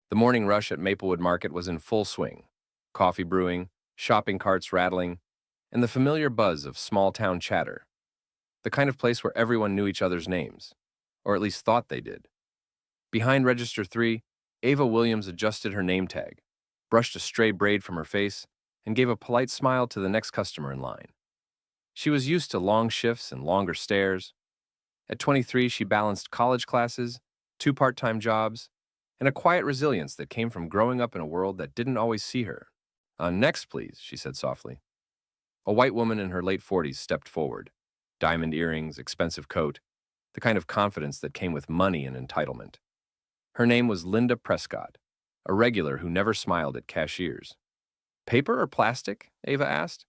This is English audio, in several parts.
The morning rush at Maplewood Market was in full swing. Coffee brewing, shopping carts rattling, and the familiar buzz of small-town chatter. The kind of place where everyone knew each other's names, or at least thought they did. Behind Register 3, Ava Williams adjusted her name tag, brushed a stray braid from her face, and gave a polite smile to the next customer in line. She was used to long shifts and longer stares. At 23, she balanced college classes, two part-time jobs, and a quiet resilience that came from growing up in a world that didn't always see her. Next, please, she said softly. A white woman in her late 40s stepped forward. Diamond earrings, expensive coat, the kind of confidence that came with money and entitlement. Her name was Linda Prescott, a regular who never smiled at cashiers. Paper or plastic? Ava asked.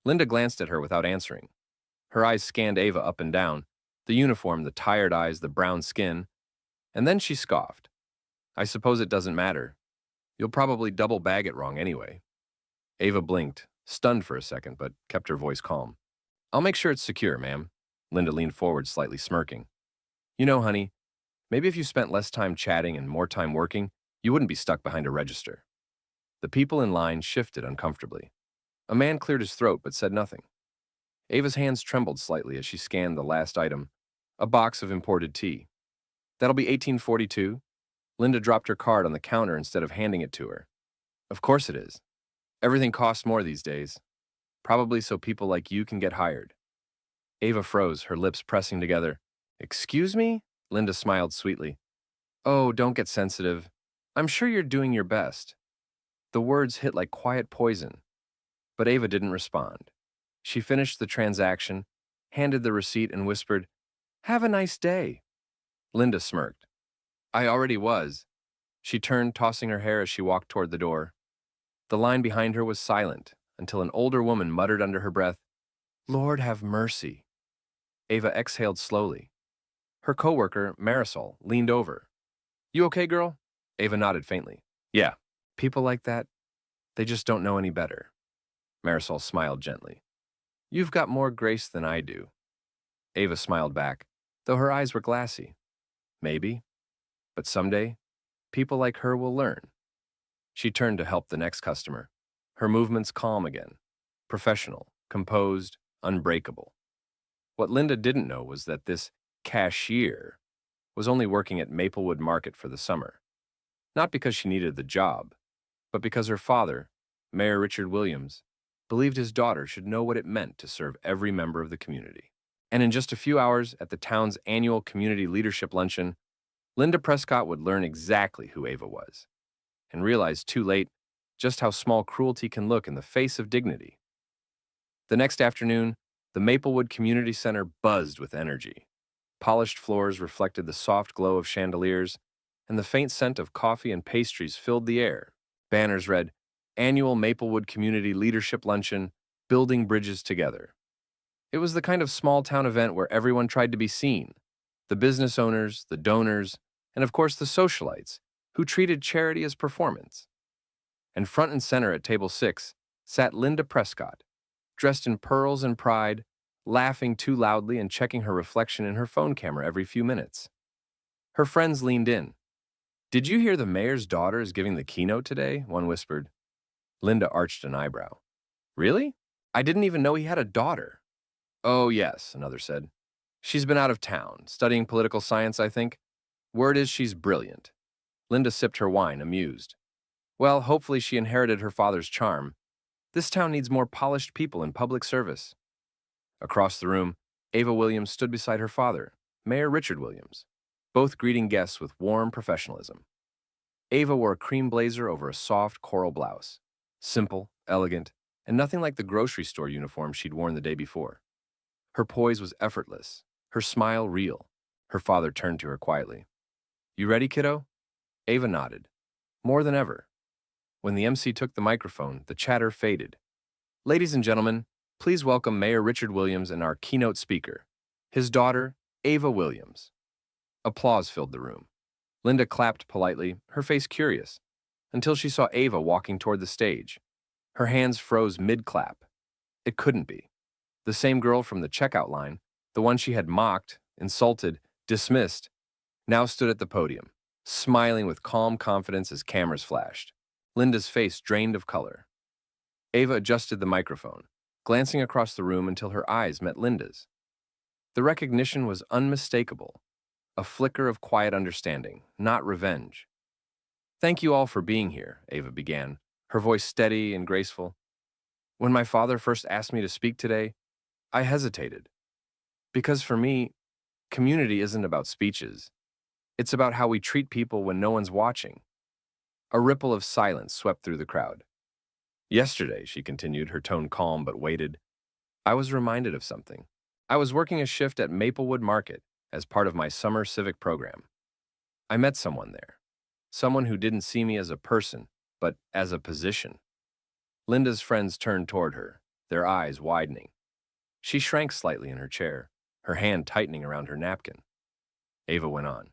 Linda glanced at her without answering. Her eyes scanned Ava up and down, the uniform, the tired eyes, the brown skin, and then she scoffed. I suppose it doesn't matter. You'll probably double bag it wrong anyway. Ava blinked, stunned for a second, but kept her voice calm. I'll make sure it's secure, ma'am. Linda leaned forward, slightly smirking. You know, honey, maybe if you spent less time chatting and more time working, you wouldn't be stuck behind a register. The people in line shifted uncomfortably. A man cleared his throat but said nothing. Ava's hands trembled slightly as she scanned the last item, a box of imported tea. That'll be 1842. Linda dropped her card on the counter instead of handing it to her. Of course it is. Everything costs more these days. Probably so people like you can get hired. Ava froze, her lips pressing together. Excuse me? Linda smiled sweetly. Oh, don't get sensitive. I'm sure you're doing your best. The words hit like quiet poison. But Ava didn't respond. She finished the transaction, handed the receipt, and whispered, Have a nice day. Linda smirked. I already was. She turned, tossing her hair as she walked toward the door. The line behind her was silent until an older woman muttered under her breath, Lord have mercy. Ava exhaled slowly. Her coworker, Marisol, leaned over. You okay, girl? Ava nodded faintly. Yeah, people like that, they just don't know any better. Marisol smiled gently. You've got more grace than I do. Ava smiled back, though her eyes were glassy. Maybe. But someday, people like her will learn. She turned to help the next customer, her movements calm again, professional, composed, unbreakable. What Linda didn't know was that this cashier was only working at Maplewood Market for the summer. Not because she needed the job, but because her father, Mayor Richard Williams, believed his daughter should know what it meant to serve every member of the community. And in just a few hours at the town's annual community leadership luncheon, Linda Prescott would learn exactly who Ava was, and realize too late just how small cruelty can look in the face of dignity. The next afternoon, the Maplewood Community Center buzzed with energy. Polished floors reflected the soft glow of chandeliers, and the faint scent of coffee and pastries filled the air. Banners read, Annual Maplewood Community Leadership Luncheon, Building Bridges Together. It was the kind of small-town event where everyone tried to be seen. The business owners, the donors, and of course the socialites, who treated charity as performance. And front and center at table 6 sat Linda Prescott, dressed in pearls and pride, laughing too loudly and checking her reflection in her phone camera every few minutes. Her friends leaned in. Did you hear the mayor's daughter is giving the keynote today? One whispered. Linda arched an eyebrow. Really? I didn't even know he had a daughter. Oh, yes, another said. She's been out of town, studying political science, I think. Word is she's brilliant. Linda sipped her wine, amused. Well, hopefully she inherited her father's charm. This town needs more polished people in public service. Across the room, Ava Williams stood beside her father, Mayor Richard Williams, both greeting guests with warm professionalism. Ava wore a cream blazer over a soft coral blouse. Simple, elegant, and nothing like the grocery store uniform she'd worn the day before. Her poise was effortless, her smile real. Her father turned to her quietly. You ready, kiddo? Ava nodded. More than ever. When the MC took the microphone, the chatter faded. Ladies and gentlemen, please welcome Mayor Richard Williams and our keynote speaker, his daughter, Ava Williams. Applause filled the room. Linda clapped politely, her face curious, until she saw Ava walking toward the stage. Her hands froze mid-clap. It couldn't be. The same girl from the checkout line, the one she had mocked, insulted, dismissed, now stood at the podium. smiling with calm confidence as cameras flashed. Linda's face drained of color. Ava adjusted the microphone, glancing across the room until her eyes met Linda's. The recognition was unmistakable, a flicker of quiet understanding, not revenge. "Thank you all for being here," Ava began, her voice steady and graceful. "When my father first asked me to speak today, I hesitated. Because for me, community isn't about speeches. It's about how we treat people when no one's watching." A ripple of silence swept through the crowd. "Yesterday," she continued, her tone calm but weighted, "I was reminded of something. I was working a shift at Maplewood Market as part of my summer civic program. I met someone there. Someone who didn't see me as a person, but as a position." Linda's friends turned toward her, their eyes widening. She shrank slightly in her chair, her hand tightening around her napkin. Ava went on.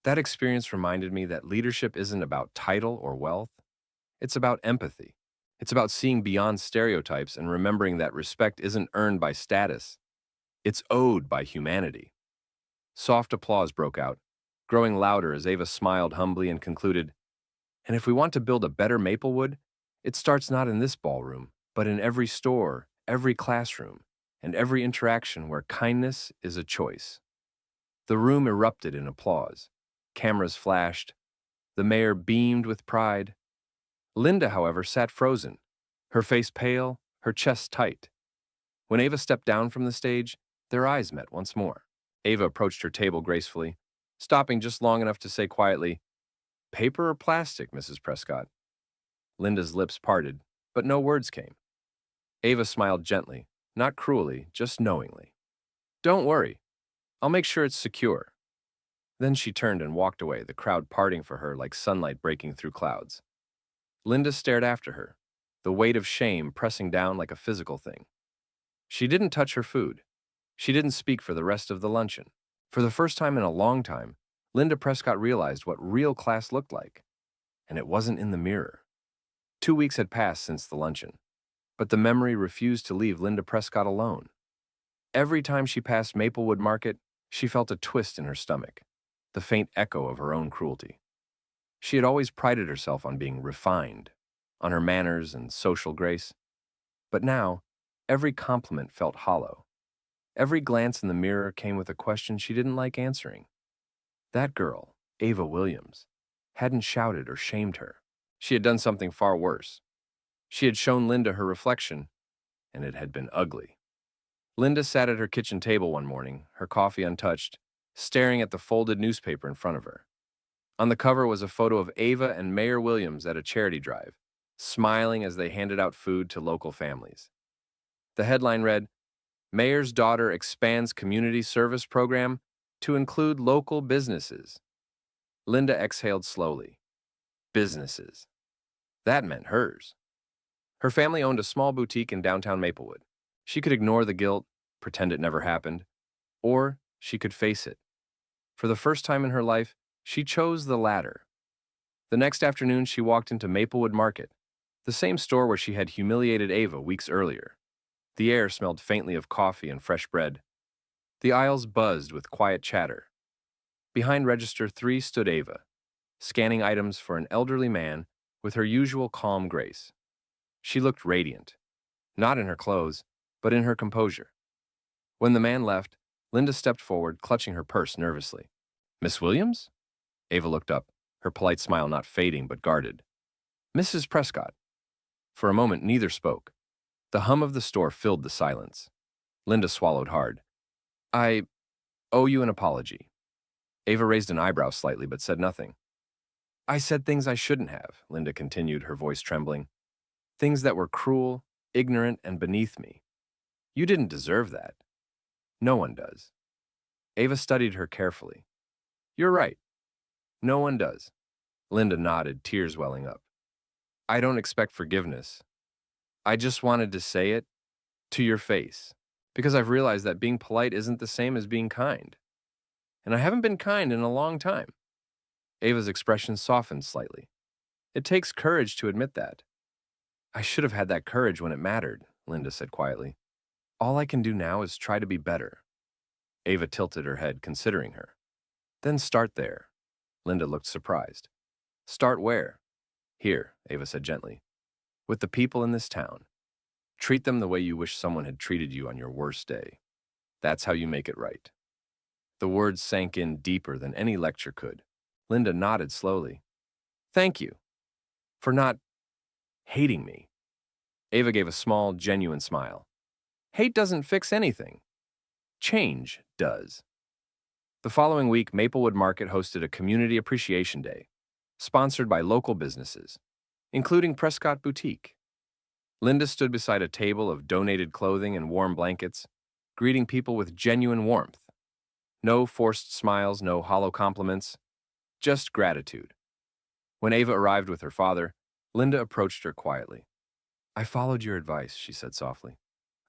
"That experience reminded me that leadership isn't about title or wealth. It's about empathy. It's about seeing beyond stereotypes and remembering that respect isn't earned by status. It's owed by humanity." Soft applause broke out, growing louder as Ava smiled humbly and concluded, "And if we want to build a better Maplewood, it starts not in this ballroom, but in every store, every classroom, and every interaction where kindness is a choice." The room erupted in applause. Cameras flashed. The mayor beamed with pride. Linda, however, sat frozen, her face pale, her chest tight. When Ava stepped down from the stage, their eyes met once more. Ava approached her table gracefully, stopping just long enough to say quietly, "Paper or plastic, Mrs. Prescott?" Linda's lips parted, but no words came. Ava smiled gently, not cruelly, just knowingly. "Don't worry. I'll make sure it's secure." Then she turned and walked away, the crowd parting for her like sunlight breaking through clouds. Linda stared after her, the weight of shame pressing down like a physical thing. She didn't touch her food. She didn't speak for the rest of the luncheon. For the first time in a long time, Linda Prescott realized what real class looked like. And it wasn't in the mirror. 2 weeks had passed since the luncheon, but the memory refused to leave Linda Prescott alone. Every time she passed Maplewood Market, she felt a twist in her stomach, the faint echo of her own cruelty. She had always prided herself on being refined, on her manners and social grace. But now, every compliment felt hollow. Every glance in the mirror came with a question she didn't like answering. That girl, Ava Williams, hadn't shouted or shamed her. She had done something far worse. She had shown Linda her reflection, and it had been ugly. Linda sat at her kitchen table one morning, her coffee untouched, staring at the folded newspaper in front of her. On the cover was a photo of Ava and Mayor Williams at a charity drive, smiling as they handed out food to local families. The headline read, "Mayor's Daughter Expands Community Service Program to Include Local Businesses." Linda exhaled slowly. Businesses. That meant hers. Her family owned a small boutique in downtown Maplewood. She could ignore the guilt, pretend it never happened, or she could face it. For the first time in her life, she chose the latter. The next afternoon, she walked into Maplewood Market, the same store where she had humiliated Ava weeks earlier. The air smelled faintly of coffee and fresh bread. The aisles buzzed with quiet chatter. Behind register 3 stood Ava, scanning items for an elderly man with her usual calm grace. She looked radiant, not in her clothes, but in her composure. When the man left, Linda stepped forward, clutching her purse nervously. "Miss Williams?" Ava looked up, her polite smile not fading but guarded. "Mrs. Prescott." For a moment, neither spoke. The hum of the store filled the silence. Linda swallowed hard. "I owe you an apology." Ava raised an eyebrow slightly but said nothing. "I said things I shouldn't have," Linda continued, her voice trembling. "Things that were cruel, ignorant, and beneath me. You didn't deserve that. No one does." Ava studied her carefully. "You're right. No one does." Linda nodded, tears welling up. "I don't expect forgiveness. I just wanted to say it to your face, because I've realized that being polite isn't the same as being kind. And I haven't been kind in a long time." Ava's expression softened slightly. "It takes courage to admit that." "I should have had that courage when it mattered," Linda said quietly. "All I can do now is try to be better." Ava tilted her head, considering her. "Then start there. Linda looked surprised. Start where? Here, Ava said gently. With the people in this town. Treat them the way you wish someone had treated you on your worst day. That's how you make it right. The words sank in deeper than any lecture could. Linda nodded slowly. Thank you for not hating me. Ava gave a small, genuine smile. Hate doesn't fix anything. Change does. The following week, Maplewood Market hosted a Community Appreciation Day, sponsored by local businesses, including Prescott Boutique. Linda stood beside a table of donated clothing and warm blankets, greeting people with genuine warmth. No forced smiles, no hollow compliments, just gratitude. When Ava arrived with her father, Linda approached her quietly. I followed your advice, she said softly.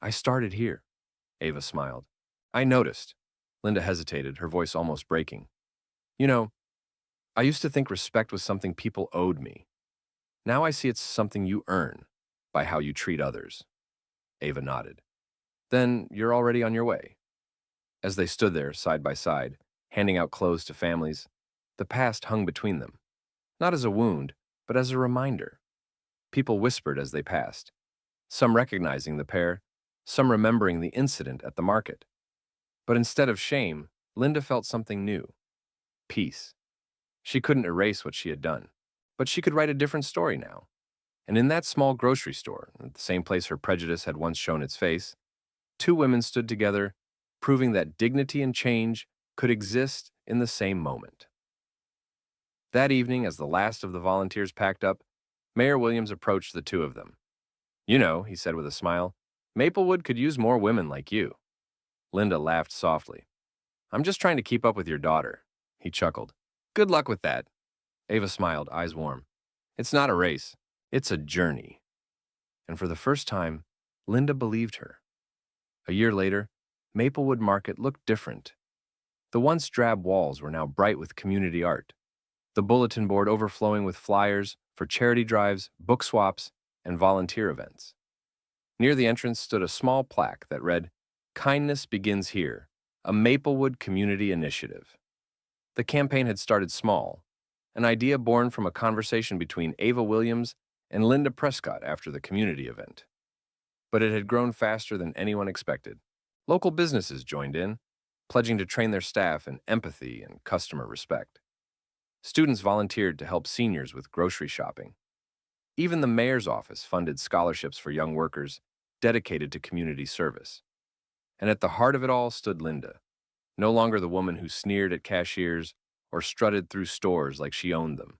I started here. Ava smiled. I noticed. Linda hesitated, her voice almost breaking. You know, I used to think respect was something people owed me. Now I see it's something you earn by how you treat others. Ava nodded. Then you're already on your way. As they stood there, side by side, handing out clothes to families, the past hung between them. Not as a wound, but as a reminder. People whispered as they passed, some recognizing the pair, some remembering the incident at the market. But instead of shame, Linda felt something new. Peace. She couldn't erase what she had done, but she could write a different story now. And in that small grocery store, at the same place her prejudice had once shown its face, two women stood together, proving that dignity and change could exist in the same moment. That evening, as the last of the volunteers packed up, Mayor Williams approached the two of them. You know, he said with a smile, Maplewood could use more women like you. Linda laughed softly. I'm just trying to keep up with your daughter. He chuckled. Good luck with that. Ava smiled, eyes warm. It's not a race. It's a journey. And for the first time, Linda believed her. A year later, Maplewood Market looked different. The once drab walls were now bright with community art, the bulletin board overflowing with flyers for charity drives, book swaps, and volunteer events. Near the entrance stood a small plaque that read, Kindness Begins Here, a Maplewood Community Initiative. The campaign had started small, an idea born from a conversation between Ava Williams and Linda Prescott after the community event. But it had grown faster than anyone expected. Local businesses joined in, pledging to train their staff in empathy and customer respect. Students volunteered to help seniors with grocery shopping. Even the mayor's office funded scholarships for young workers dedicated to community service. And at the heart of it all stood Linda, no longer the woman who sneered at cashiers or strutted through stores like she owned them.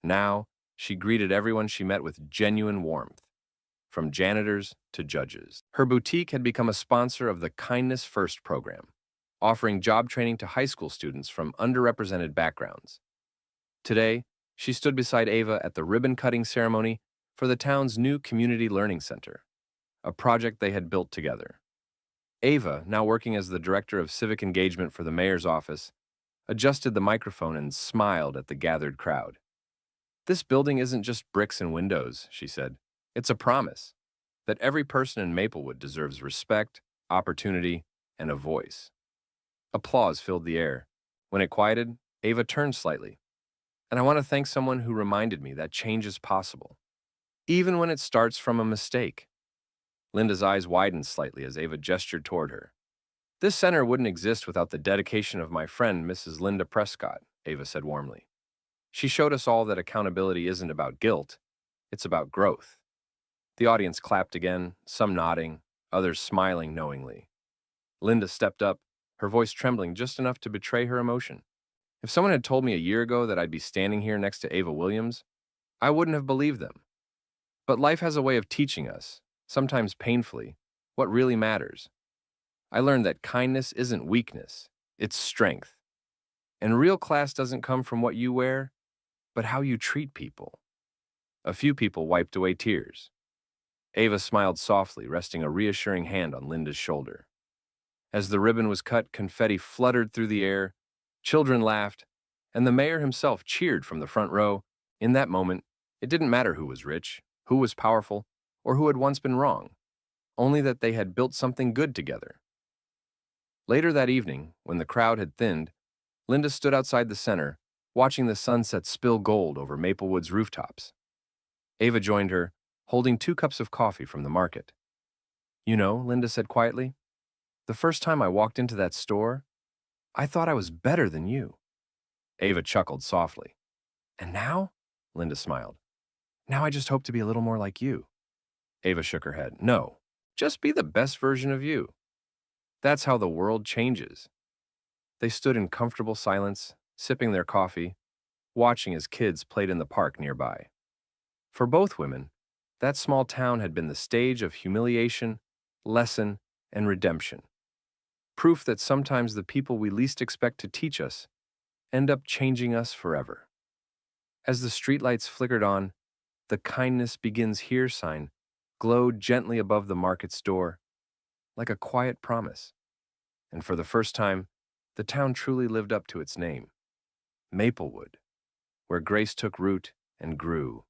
Now, she greeted everyone she met with genuine warmth, from janitors to judges. Her boutique had become a sponsor of the Kindness First program, offering job training to high school students from underrepresented backgrounds. Today, she stood beside Ava at the ribbon-cutting ceremony for the town's new Community Learning Center, a project they had built together. Ava, now working as the Director of Civic Engagement for the mayor's office, adjusted the microphone and smiled at the gathered crowd. This building isn't just bricks and windows, she said. It's a promise that every person in Maplewood deserves respect, opportunity, and a voice. Applause filled the air. When it quieted, Ava turned slightly. And I want to thank someone who reminded me that change is possible, even when it starts from a mistake. Linda's eyes widened slightly as Ava gestured toward her. This center wouldn't exist without the dedication of my friend, Mrs. Linda Prescott, Ava said warmly. She showed us all that accountability isn't about guilt, it's about growth. The audience clapped again, some nodding, others smiling knowingly. Linda stepped up, her voice trembling just enough to betray her emotion. If someone had told me a year ago that I'd be standing here next to Ava Williams, I wouldn't have believed them. But life has a way of teaching us, sometimes painfully, what really matters. I learned that kindness isn't weakness, it's strength. And real class doesn't come from what you wear, but how you treat people. A few people wiped away tears. Ava smiled softly, resting a reassuring hand on Linda's shoulder. As the ribbon was cut, confetti fluttered through the air, children laughed, and the mayor himself cheered from the front row. In that moment, it didn't matter who was rich, who was powerful, or who had once been wrong, only that they had built something good together. Later that evening, when the crowd had thinned, Linda stood outside the center, watching the sunset spill gold over Maplewood's rooftops. Ava joined her, holding 2 cups of coffee from the market. You know, Linda said quietly, the first time I walked into that store, I thought I was better than you. Ava chuckled softly. And now? Linda smiled. Now I just hope to be a little more like you. Ava shook her head. No, just be the best version of you. That's how the world changes. They stood in comfortable silence, sipping their coffee, watching as kids played in the park nearby. For both women, that small town had been the stage of humiliation, lesson, and redemption. Proof that sometimes the people we least expect to teach us end up changing us forever. As the streetlights flickered on, the kindness begins here sign glowed gently above the market's door, like a quiet promise. And for the first time, the town truly lived up to its name, Maplewood, where grace took root and grew.